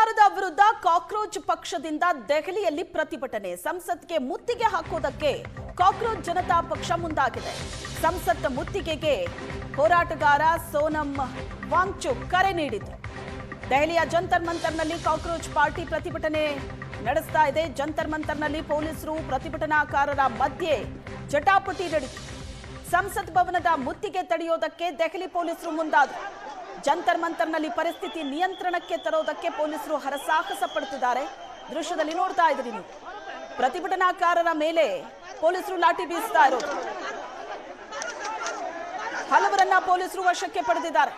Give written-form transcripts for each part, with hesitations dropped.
ಸರ್ಕಾರದ ವಿರುದ್ಧ ಕಾಕ್ರೋಚ್ ಪಕ್ಷದಿಂದ ದೆಹಲಿಯಲ್ಲಿ ಪ್ರತಿಭಟನೆ. ಸಂಸತ್ಗೆ ಮುತ್ತಿಗೆ ಹಾಕೋದಕ್ಕೆ ಕಾಕ್ರೋಚ್ ಜನತಾ ಪಕ್ಷ ಮುಂದಾಗಿದೆ. ಸಂಸತ್ ಮುತ್ತಿಗೆಗೆ ಹೋರಾಟಗಾರ ಸೋನಂ ವಾಂಗ್ಚುಕ್ ಕರೆ ನೀಡಿದ್ರು. ದೆಹಲಿಯ ಜಂತರ್ ಮಂತರ್ನಲ್ಲಿ ಕಾಕ್ರೋಚ್ ಪಾರ್ಟಿ ಪ್ರತಿಭಟನೆ ನಡೆಸ್ತಾ ಇದೆ. ಜಂತರ್ ಮಂತರ್ನಲ್ಲಿ ಪೊಲೀಸರು ಪ್ರತಿಭಟನಾಕಾರರ ಮಧ್ಯೆ ಜಟಾಪಟಿ ನಡೆಯಿತು. ಸಂಸತ್ ಭವನದ ಮುತ್ತಿಗೆ ತಡೆಯೋದಕ್ಕೆ ದೆಹಲಿ ಪೊಲೀಸರು ಮುಂದಾದರು. ಜಂತರ್ ಮಂತರ್ನಲ್ಲಿ ಪರಿಸ್ಥಿತಿ ನಿಯಂತ್ರಣಕ್ಕೆ ತರೋದಕ್ಕೆ ಪೊಲೀಸರು ಹರಸಾಹಸ ಪಡುತ್ತಿದ್ದಾರೆ. ದೃಶ್ಯದಲ್ಲಿ ನೋಡ್ತಾ ಇದ್ದೀರಿ ನೀವು. ಪ್ರತಿಭಟನಾಕಾರರ ಮೇಲೆ ಪೊಲೀಸರು ಲಾಠಿ ಬೀಸ್ತಾ ಇರೋದು. ಹಲವರನ್ನ ಪೊಲೀಸರು ವಶಕ್ಕೆ ಪಡೆದಿದ್ದಾರೆ.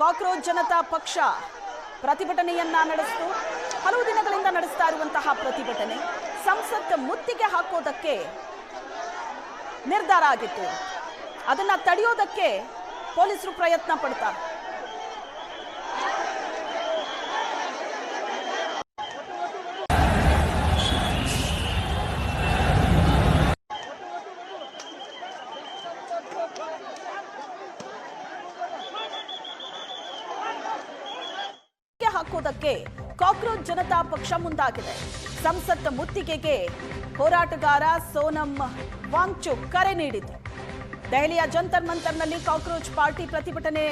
ಕಾಕ್ರೋಚ್ ಜನತಾ ಪಕ್ಷ ಪ್ರತಿಭಟನೆಯನ್ನ ನಡೆಸಿತು. ಹಲವು ದಿನಗಳಿಂದ ನಡೆಸ್ತಾ ಇರುವಂತಹ ಪ್ರತಿಭಟನೆ ಸಂಸತ್ ಮುತ್ತಿಗೆ ಹಾಕೋದಕ್ಕೆ ನಿರ್ಧಾರ ಆಗಿತ್ತು. ಅದನ್ನ ತಡೆಯೋದಕ್ಕೆ ಪೊಲೀಸರು ಪ್ರಯತ್ನ ಪಡ್ತಾರೆ. ಹಾಕೋದಕ್ಕೆ ಕಾಕ್ರೋಚ್ ಜನತಾ ಪಕ್ಷ ಮುಂದಾಗಿದೆ. ಸಂಸತ್ ಮುತ್ತಿಗೆಗೆ ಹೋರಾಟಗಾರ ಸೋನಂ ವಾಂಗ್ಚುಕ್ ಕರೆ ನೀಡಿದ್ರು. ದೆಹಲಿಯ ಜಂತರ್ ಮಂತರ್ನಲ್ಲಿ ಕಾಕ್ರೋಚ್ ಪಾರ್ಟಿ ಪ್ರತಿಭಟನೆ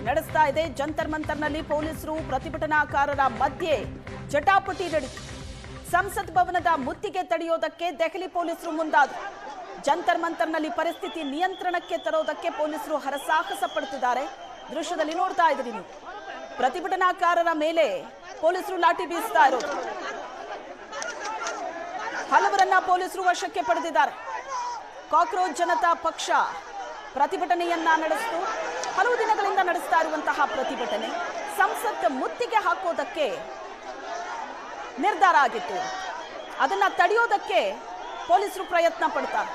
ನಡೆಸ್ತಾ ಇದೆ. ಜಂತರ್ ಮಂತರ್ನಲ್ಲಿ ಪೊಲೀಸರು ಪ್ರತಿಭಟನಾಕಾರರ ಮಧ್ಯೆ ಜಟಾಪಟಿ ನಡೆಯಿತು. ಸಂಸತ್ ಭವನದ ಮುತ್ತಿಗೆ ತಡೆಯೋದಕ್ಕೆ ದೆಹಲಿ ಪೊಲೀಸರು ಮುಂದಾದರು. ಜಂತರ್ ಮಂತರ್ನಲ್ಲಿ ಪರಿಸ್ಥಿತಿ ನಿಯಂತ್ರಣಕ್ಕೆ ತರೋದಕ್ಕೆ ಪೊಲೀಸರು ಹರಸಾಹಸ ಪಡುತ್ತಿದ್ದಾರೆ. ದೃಶ್ಯದಲ್ಲಿ ನೋಡ್ತಾ ಇದ್ದೀರಿ ನೀವು. ಪ್ರತಿಭಟನಾಕಾರರ ಮೇಲೆ ಪೊಲೀಸರು ಲಾಠಿ ಬೀಸ್ತಾ ಇರೋದು. ಹಲವರನ್ನ ಪೊಲೀಸರು ವಶಕ್ಕೆ ಪಡೆದಿದ್ದಾರೆ. ಕಾಕ್ರೋಚ್ ಜನತಾ ಪಕ್ಷ ಪ್ರತಿಭಟನೆಯನ್ನ ನಡೆಸಿತು. ಹಲವು ದಿನಗಳಿಂದ ನಡೆಸ್ತಾ ಇರುವಂತಹ ಪ್ರತಿಭಟನೆ ಸಂಸತ್ ಮುತ್ತಿಗೆ ಹಾಕೋದಕ್ಕೆ ನಿರ್ಧಾರ ಆಗಿತ್ತು. ಅದನ್ನ ತಡೆಯೋದಕ್ಕೆ ಪೊಲೀಸರು ಪ್ರಯತ್ನ ಪಡ್ತಾರೆ.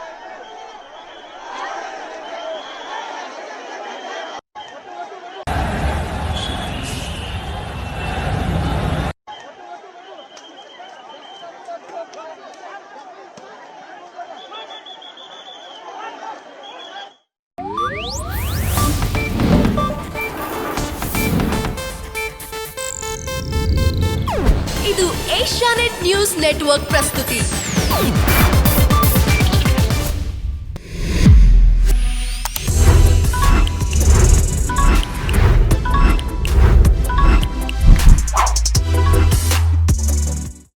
ಇದು ಏಷ್ಯಾನೆಟ್ ನ್ಯೂಸ್ ನೆಟ್ವರ್ಕ್ ಪ್ರಸ್ತುತಿ.